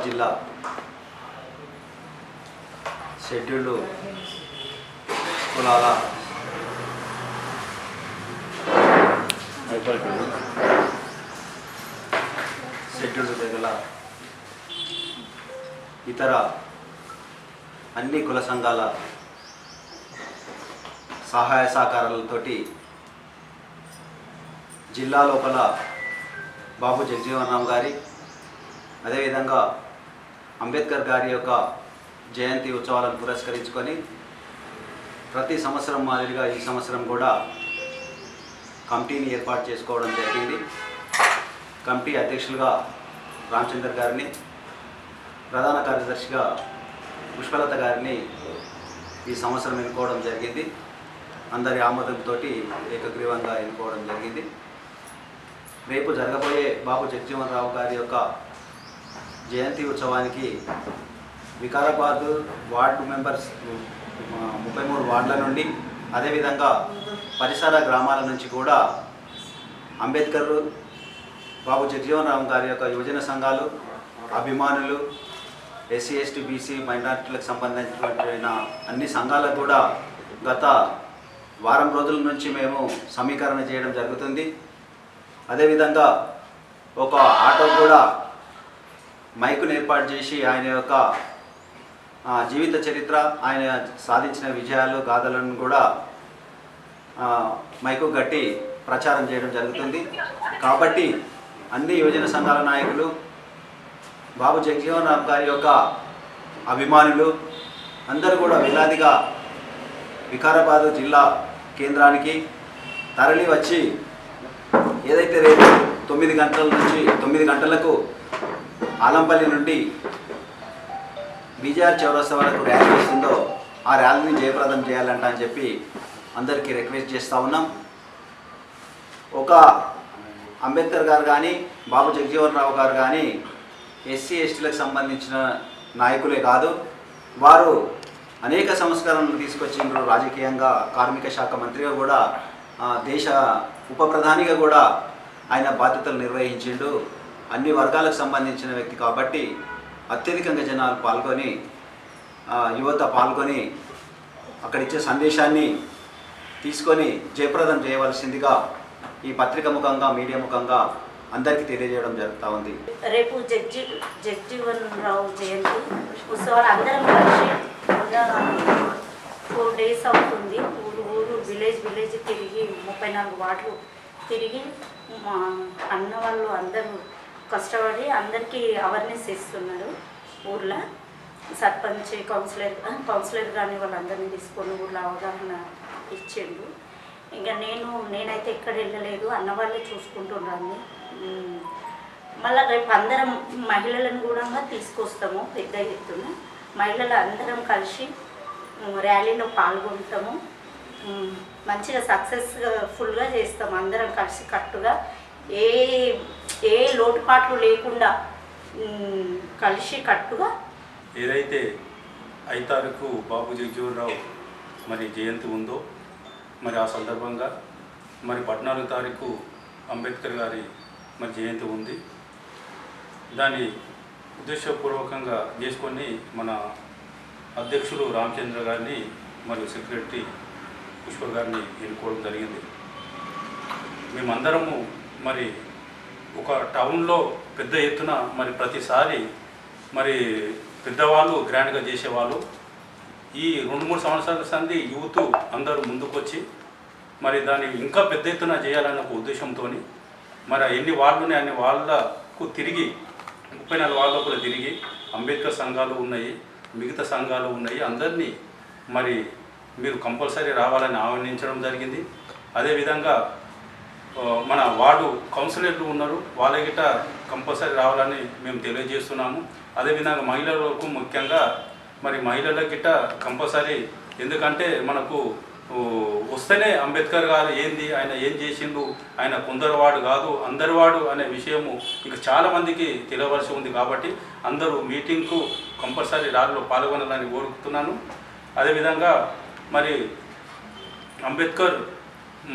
జిల్లా షెడ్యూల్డ్ కులాల షెడ్యూల్డ్ తెగల ఇతర అన్ని కుల సంఘాల సహాయ సహకారాలతోటి జిల్లా లోపల బాబు జగజీవన్ రామ్ గారి అదేవిధంగా అంబేద్కర్ గారి యొక్క జయంతి ఉత్సవాలను పురస్కరించుకొని ప్రతి సంవత్సరం మాదిరిగా ఈ సంవత్సరం కూడా కమిటీని ఏర్పాటు చేసుకోవడం జరిగింది. కమిటీ అధ్యక్షులుగా రామచందర్ గారిని, ప్రధాన కార్యదర్శిగా పుష్పలత గారిని ఈ సంవత్సరం ఎన్నుకోవడం జరిగింది. అందరి ఆమోదంతో ఏకగ్రీవంగా ఎన్నుకోవడం జరిగింది. రేపు జరగబోయే బాబు జగజీవన్ రావు గారి యొక్క జయంతి ఉత్సవానికి వికారాబాద్ వార్డు మెంబర్స్ 33 వార్డుల నుండి అదేవిధంగా పరిసర గ్రామాల నుంచి కూడా అంబేద్కర్ బాబు జగజీవన్ రామ్ గారి యొక్క యువజన సంఘాలు, అభిమానులు, ఎస్సీ ఎస్టీ బీసీ మైనారిటీలకు సంబంధించిన అన్ని సంఘాలకు కూడా గత వారం రోజుల నుంచి మేము సమీకరణ చేయడం జరుగుతుంది. అదేవిధంగా ఒక ఆటో కూడా మైకును ఏర్పాటు చేసి ఆయన యొక్క జీవిత చరిత్ర, ఆయన సాధించిన విజయాలు, గాథలను కూడా మైకు గట్టి ప్రచారం చేయడం జరుగుతుంది. కాబట్టి అన్ని యువజన సంఘాల నాయకులు, బాబు జగజీవన్ రామ్ గారి యొక్క అభిమానులు అందరూ కూడా వేలాదిగా వికారాబాద్ జిల్లా కేంద్రానికి తరలి వచ్చి ఏదైతే రేపు 9 గంటల నుంచి 9 గంటలకు ఆలంపల్లి నుండి బీజేఆర్ చౌరస్తా వరకు ర్యాలీ వస్తుందో ఆ ర్యాలీని జయప్రదం చేయాలంట అని చెప్పి అందరికీ రిక్వెస్ట్ చేస్తూ ఉన్నాం. ఒక అంబేద్కర్ గారు కానీ, బాబు జగజీవన్ రావు గారు కానీ ఎస్సీ ఎస్టీలకు సంబంధించిన నాయకులే కాదు, వారు అనేక సంస్కరణలు తీసుకొచ్చిండ్రు. రాజకీయంగా, కార్మిక శాఖ మంత్రిగా కూడా, దేశ ఉప ప్రధానిగా కూడా ఆయన బాధ్యతలు నిర్వహించిండు. అన్ని వర్గాలకు సంబంధించిన వ్యక్తి కాబట్టి అత్యధికంగా జనాలు పాల్గొని, యువత పాల్గొని అక్కడ ఇచ్చే సందేశాన్ని తీసుకొని జయప్రదం చేయవలసిందిగా ఈ పత్రిక ముఖంగా, మీడియా ముఖంగా అందరికీ తెలియజేయడం జరుగుతూ ఉంది. రేపు జగజీవన్ రావు జయంతి ఉత్సవాలు అందరం కలిసి 4 days అవుతుంది. ఊరు విలేజ్ తిరిగి 34 వార్డులు తిరిగి మా అన్న వాళ్ళు అందరూ కష్టపడి అందరికీ అవేర్నెస్ ఇస్తున్నారు. ఊర్లో సర్పంచ్, కౌన్సిలర్ కానీ వాళ్ళందరినీ తీసుకొని ఊర్లో అవగాహన ఇచ్చిండు. ఇంకా నేనైతే ఎక్కడ వెళ్ళలేదు, అన్న వాళ్ళే చూసుకుంటున్నాను. మళ్ళీ రేపు అందరం మహిళలను కూడా తీసుకొస్తాము. పెద్ద ఎత్తున మహిళలు అందరం కలిసి ర్యాలీలో పాల్గొంటాము. మంచిగా సక్సెస్ఫుల్గా చేస్తాము. అందరం కలిసి కట్టుగా ఏ లోటుపాట్లు లేకుండా కలిసి కట్టుగా. ఏదైతే 5 తారీఖు బాబు జగజీవన్ రావు మరి జయంతి ఉందో, మరి ఆ సందర్భంగా మరి 14 తారీఖు అంబేద్కర్ గారి మరి జయంతి ఉంది. దాన్ని ఉద్దేశపూర్వకంగా చేసుకొని మన అధ్యక్షులు రామచంద్ర గారిని మరియు సెక్రటరీ పుష్ప గారిని ఎన్నుకోవడం జరిగింది. మేమందరము మరి ఒక టౌన్లో పెద్ద ఎత్తున మరి ప్రతిసారి మరి పెద్దవాళ్ళు గ్రాండ్గా చేసేవాళ్ళు. ఈ 2-3 సంవత్సరాల సంది యూత్ అందరూ ముందుకొచ్చి మరి దాన్ని ఇంకా పెద్ద ఎత్తున చేయాలన్న ఒక ఉద్దేశంతో మరి ఎన్ని వార్డులున్నాయి అన్ని వాళ్ళకు తిరిగి 34 వార్డులకు కూడా తిరిగి అంబేద్కర్ సంఘాలు ఉన్నాయి, మిగతా సంఘాలు ఉన్నాయి, అందరినీ మరి మీరు కంపల్సరీ రావాలని ఆహ్వానించడం జరిగింది. అదేవిధంగా మన వార్డు కౌన్సిలర్లు ఉన్నారు, వాళ్ళ గిట్ట కంపల్సరీ రావాలని మేము తెలియజేస్తున్నాము. అదేవిధంగా మహిళలకు ముఖ్యంగా మరి మహిళల గిట్ట కంపల్సరీ, ఎందుకంటే మనకు వస్తేనే అంబేద్కర్ గారు ఏంది, ఆయన ఏం చేసిండు, ఆయన కొందరివాడు కాదు అందరివాడు అనే విషయము ఇంకా చాలామందికి తెలియవలసి ఉంది. కాబట్టి అందరూ మీటింగ్కు కంపల్సరీ ర్యాలీలో పాల్గొనాలని కోరుతున్నాను. అదేవిధంగా మరి అంబేద్కర్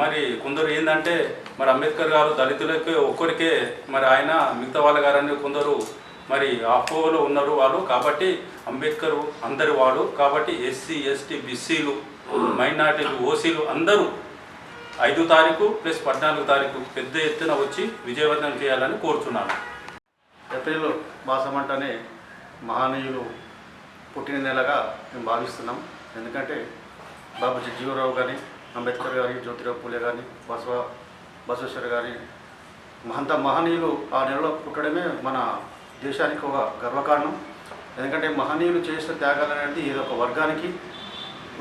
మరి కొందరు ఏంటంటే మరి అంబేద్కర్ గారు దళితులకే ఒక్కరికే మరి ఆయన మిగతా వాళ్ళ గారని కొందరు మరి ఆ పోలో ఉన్నారు వాళ్ళు. కాబట్టి అంబేద్కర్ అందరి వాడు కాబట్టి ఎస్సీ ఎస్టీ బీసీలు మైనార్టీలు ఓసీలు అందరూ 5 తారీఖు ప్లస్ 14 తారీఖు పెద్ద ఎత్తున వచ్చి విజయవంతం చేయాలని కోరుతున్నాను. ఏప్రిల్ మాసం అంటేనే మహనీయులు పుట్టిన నెలగా మేము భావిస్తున్నాం. ఎందుకంటే బాబు జగ్జీవనరావు కానీ, అంబేద్కర్ గారి, జ్యోతిరావు పూలే కానీ, బసవేశ్వర గారి మహనీయులు ఆ నెలలో పుట్టడమే మన దేశానికి ఒక గర్వకారణం. ఎందుకంటే మహనీయులు చేసిన త్యాగాలు అనేది ఏదో ఒక వర్గానికి,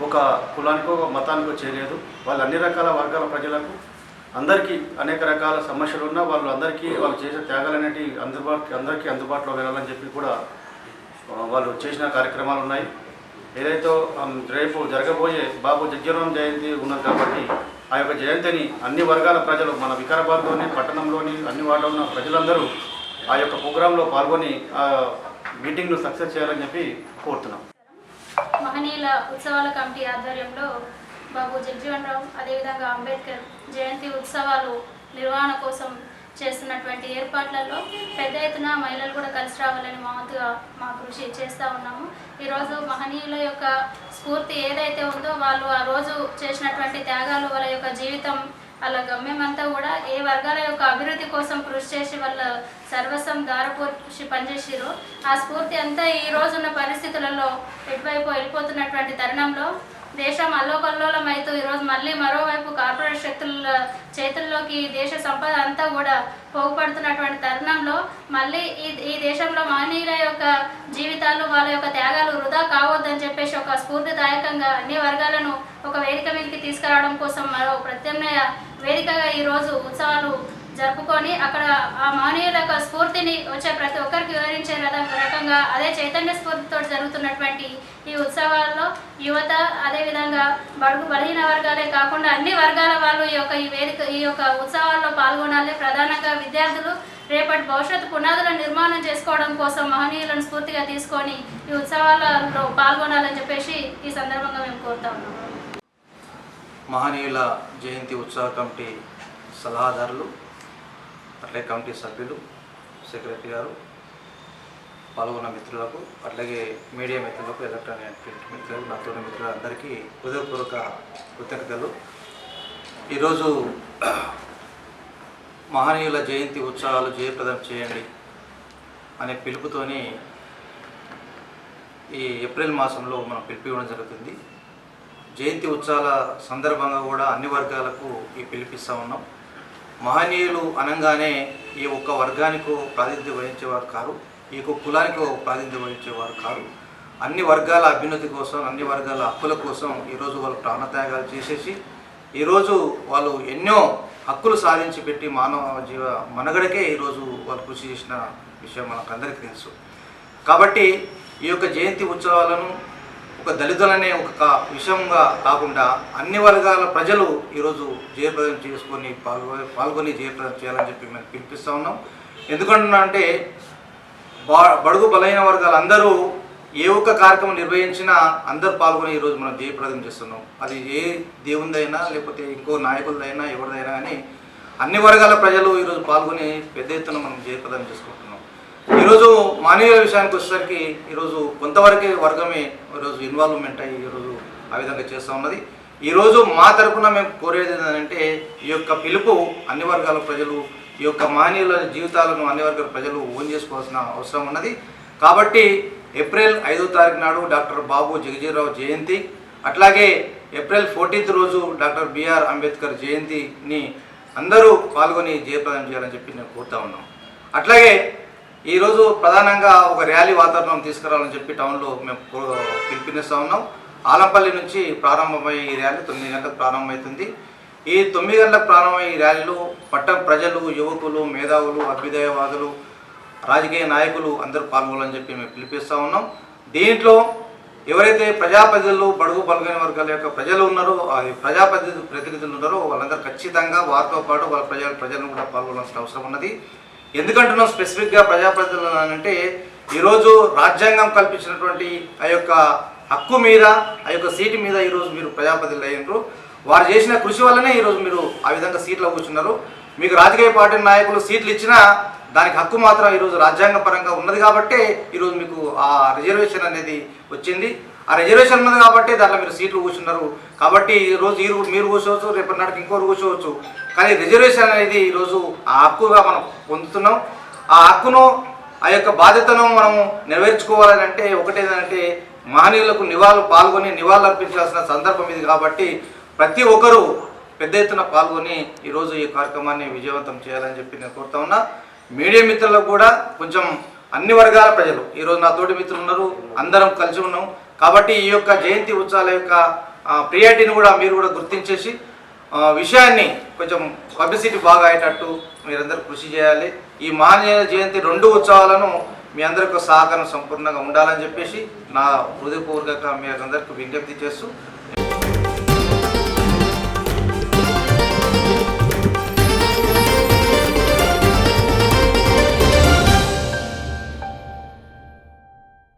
ఒక కులానికో, ఒక మతానికో చేయలేదు. వాళ్ళు అన్ని రకాల వర్గాల ప్రజలకు అందరికీ అనేక రకాల సమస్యలు ఉన్నా వాళ్ళు చేసే త్యాగాలు అనేవి అందరికీ అందుబాటులో వెళ్ళాలని చెప్పి కూడా వాళ్ళు చేసిన కార్యక్రమాలు ఉన్నాయి. ఏదైతే రేపు జరగబోయే బాబు జగ్జీవనరాం జయంతి ఉన్నది కాబట్టి ఆ యొక్క జయంతిని అన్ని వర్గాల ప్రజలు మన వికారాబాద్లోని పట్టణంలోని అన్ని వార్డులో ఉన్న ప్రజలందరూ ఆ యొక్క ప్రోగ్రాంలో పాల్గొని ఆ మీటింగ్ను సక్సెస్ చేయాలని చెప్పి కోరుతున్నాం. మహనీయుల ఉత్సవాల కమిటీ ఆధ్వర్యంలో బాబు జగ్జీవనరాం అదేవిధంగా అంబేద్కర్ జయంతి ఉత్సవాలు నిర్వహణ కోసం చేస్తున్నటువంటి ఏర్పాట్లలో పెద్ద ఎత్తున మహిళలు కూడా కలిసి రావాలని మా కృషి చేస్తూ ఉన్నాము. ఈరోజు మహనీయుల యొక్క స్ఫూర్తి ఏదైతే ఉందో వాళ్ళు ఆ రోజు చేసినటువంటి త్యాగాలు, వాళ్ళ యొక్క జీవితం, వాళ్ళ గమ్యమంతా కూడా ఏ వర్గాల యొక్క అభివృద్ధి కోసం కృషి చేసి వాళ్ళ సర్వస్వం దారపోసి పనిచేసిరో ఆ స్ఫూర్తి అంతా ఈ రోజున్న పరిస్థితులలో ఎటువైపు వెళ్ళిపోతున్నటువంటి తరుణంలో దేశం అల్లోకల్లోలం అవుతూ ఈరోజు మళ్ళీ మరోవైపు కార్పొరేట్ శక్తుల చేతుల్లోకి దేశ సంపద అంతా కూడా పోగుపడుతున్నటువంటి తరుణంలో మళ్ళీ ఈ దేశంలో మహనీయుల యొక్క జీవితాలు, వాళ్ళ యొక్క త్యాగాలు వృధా కావద్దని చెప్పేసి ఒక స్ఫూర్తిదాయకంగా అన్ని వర్గాలను ఒక వేదిక మీదకి తీసుకురావడం కోసం మరో ప్రత్యామ్నాయ వేదికగా ఈరోజు ఉత్సవాలు జరుపుకొని అక్కడ ఆ మహనీయుల యొక్క స్ఫూర్తిని వచ్చే ప్రతి ఒక్కరికి వివరించే రకంగా అదే చైతన్య స్ఫూర్తితో జరుగుతున్నటువంటి ఈ ఉత్సవాల్లో యువత, అదేవిధంగా బలహీన వర్గాలే కాకుండా అన్ని వర్గాల వాళ్ళు ఈ యొక్క ఉత్సవాల్లో పాల్గొనాలి. ప్రధానంగా విద్యార్థులు రేపటి భవిష్యత్తు పునాదుల నిర్మాణం చేసుకోవడం కోసం మహనీయులను స్ఫూర్తిగా తీసుకొని ఈ ఉత్సవాలలో పాల్గొనాలని చెప్పేసి ఈ సందర్భంగా మేము కోరుతా ఉన్నాం. మహనీయుల జయంతి ఉత్సవ కమిటీ సలహాదారులు, అట్లాగే కమిటీ సభ్యులు, సెక్రటరీ గారు, పాల్గొన్న మిత్రులకు, అట్లాగే మీడియా మిత్రులకు, ఎలక్ట్రానిక్ ప్రింట్ మిత్రులకు, నాతో మిత్రులందరికీ హృదయపూర్వక కృతజ్ఞతలు. ఈరోజు మహనీయుల జయంతి ఉత్సవాలు జయప్రదం చేయండి అనే పిలుపుతోని ఈ ఏప్రిల్ మాసంలో మనం పిలుపు ఇవ్వడం జరుగుతుంది. జయంతి ఉత్సవాల సందర్భంగా కూడా అన్ని వర్గాలకు ఈ పిలిపిస్తూ ఉన్నాం. మహనీయులు అనగానే ఈ ఒక్క వర్గానికి ప్రాతినిధ్యం వహించేవారు కారు, ఈ కులానికి ప్రాతినిధ్యం వహించేవారు కారు. అన్ని వర్గాల అభ్యున్నతి కోసం, అన్ని వర్గాల హక్కుల కోసం ఈరోజు వాళ్ళు ప్రాణత్యాగాలు చేసేసి ఈరోజు వాళ్ళు ఎన్నో హక్కులు సాధించి పెట్టి మానవ జీవ మనుగడకే ఈరోజు వాళ్ళు కృషి చేసిన విషయం మనకు అందరికీ తెలుసు. కాబట్టి ఈ యొక్క జయంతి ఉత్సవాలను ఒక దళితులనే ఒక విషయంగా కాకుండా అన్ని వర్గాల ప్రజలు ఈరోజు జయప్రదం చేసుకొని పాల్గొని జయప్రదం చేయాలని చెప్పి మేము పిలిపిస్తూ ఉన్నాం. ఎందుకంటున్నా బడుగు బలహీన వర్గాలు అందరూ ఏ ఒక్క కార్యక్రమం నిర్వహించినా అందరూ పాల్గొని ఈరోజు మనం జయప్రదం చేస్తున్నాం. అది ఏ దేవునిదైనా లేకపోతే ఇంకో నాయకులదైనా ఎవరిదైనా కానీ అన్ని వర్గాల ప్రజలు ఈరోజు పాల్గొని పెద్ద ఎత్తున మనం జయప్రదం చేసుకుంటున్నాం. ఈరోజు మానవీయ విషయానికి వచ్చేసరికి ఈరోజు కొంతవరకే వర్గమే ఈరోజు ఇన్వాల్వ్మెంట్ అయ్యి ఈరోజు ఆ విధంగా చేస్తూ ఉన్నది. ఈరోజు మా తరఫున మేము కోరేది ఏంటంటే ఈ యొక్క పిలుపు అన్ని వర్గాల ప్రజలు, ఈ యొక్క మానవీయుల జీవితాలను అన్ని వర్గాల ప్రజలు ఓన్ చేసుకోవాల్సిన అవసరం ఉన్నది. కాబట్టి ఏప్రిల్ 5వ తారీఖు నాడు డాక్టర్ బాబు జగ్జీవనరావు జయంతి, అట్లాగే ఏప్రిల్ 14th రోజు డాక్టర్ బిఆర్ అంబేద్కర్ జయంతిని అందరూ పాల్గొని జయప్రదం చేయాలని చెప్పి నేను కోరుతా ఉన్నాం. అట్లాగే ఈరోజు ప్రధానంగా ఒక ర్యాలీ వాతావరణం తీసుకురావాలని చెప్పి టౌన్లో మేము పిలుపునిస్తూ ఉన్నాం. ఆలంపల్లి నుంచి ప్రారంభమయ్యే ఈ ర్యాలీ 9 గంటలకు ప్రారంభమవుతుంది. ఈ 9 గంటలకు ప్రారంభమయ్యే ఈ ర్యాలీలో పట్టణ ప్రజలు, యువకులు, మేధావులు, అభ్యుదయవాదులు, రాజకీయ నాయకులు అందరూ పాల్గొనాలని చెప్పి మేము పిలిపిస్తూ ఉన్నాం. దీంట్లో ఎవరైతే ప్రజాప్రతినిధులు, బడుగు బలహీన వర్గాల యొక్క ప్రజలు ఉన్నారో, ప్రతినిధులు ఉన్నారో వాళ్ళందరూ ఖచ్చితంగా వారితో పాటు వాళ్ళ ప్రజలను కూడా పాల్గొనాల్సిన అవసరం ఉన్నది. ఎందుకంటున్నాం స్పెసిఫిక్గా ప్రజాప్రతినిధులు అంటే ఈరోజు రాజ్యాంగం కల్పించినటువంటి ఆ యొక్క హక్కు మీద, ఆ యొక్క సీటు మీద ఈరోజు మీరు ప్రజాప్రతినిధులు అయ్యారు. వారు చేసిన కృషి వల్లనే ఈరోజు మీరు ఆ విధంగా సీట్లో కూర్చున్నారు. మీకు రాజకీయ పార్టీ నాయకులు సీట్లు ఇచ్చినా దానికి హక్కు మాత్రం ఈరోజు రాజ్యాంగపరంగా ఉన్నది కాబట్టే ఈరోజు మీకు ఆ రిజర్వేషన్ అనేది వచ్చింది. ఆ రిజర్వేషన్ ఉన్నది కాబట్టి దాంట్లో మీరు సీట్లు కూర్చున్నారు కాబట్టి ఈరోజు మీరు కూర్చోవచ్చు, రేపటి నాటికి ఇంకోరు కూర్చోవచ్చు. కానీ రిజర్వేషన్ అనేది ఈరోజు ఆ హక్కుగా మనం పొందుతున్నాం. ఆ హక్కును ఆ యొక్క బాధ్యతను మనం నెరవేర్చుకోవాలని అంటే ఒకటేదంటే మహనీయులకు నివాళులు అర్పించాల్సిన సందర్భం ఇది కాబట్టి ప్రతి ఒక్కరూ పెద్ద ఎత్తున పాల్గొని ఈరోజు ఈ కార్యక్రమాన్ని విజయవంతం చేయాలని చెప్పి నేను కోరుతా ఉన్నా. మీడియా మిత్రులకు కూడా కొంచెం అన్ని వర్గాల ప్రజలు ఈరోజు నా తోటి మిత్రులు ఉన్నారు, అందరం కలిసి ఉన్నాం కాబట్టి ఈ యొక్క జయంతి ఉత్సవాల యొక్క ప్రియారిటీని కూడా మీరు కూడా గుర్తించేసి విషయాన్ని కొంచెం పబ్లిసిటీ బాగా అయ్యేటట్టు మీరందరూ కృషి చేయాలి. ఈ మహనీయుల జయంతి 2 ఉత్సవాలను మీ అందరికీ సహకారం సంపూర్ణంగా ఉండాలని చెప్పేసి నా హృదయపూర్వక మీ అందరికీ విజ్ఞప్తి చేస్తూ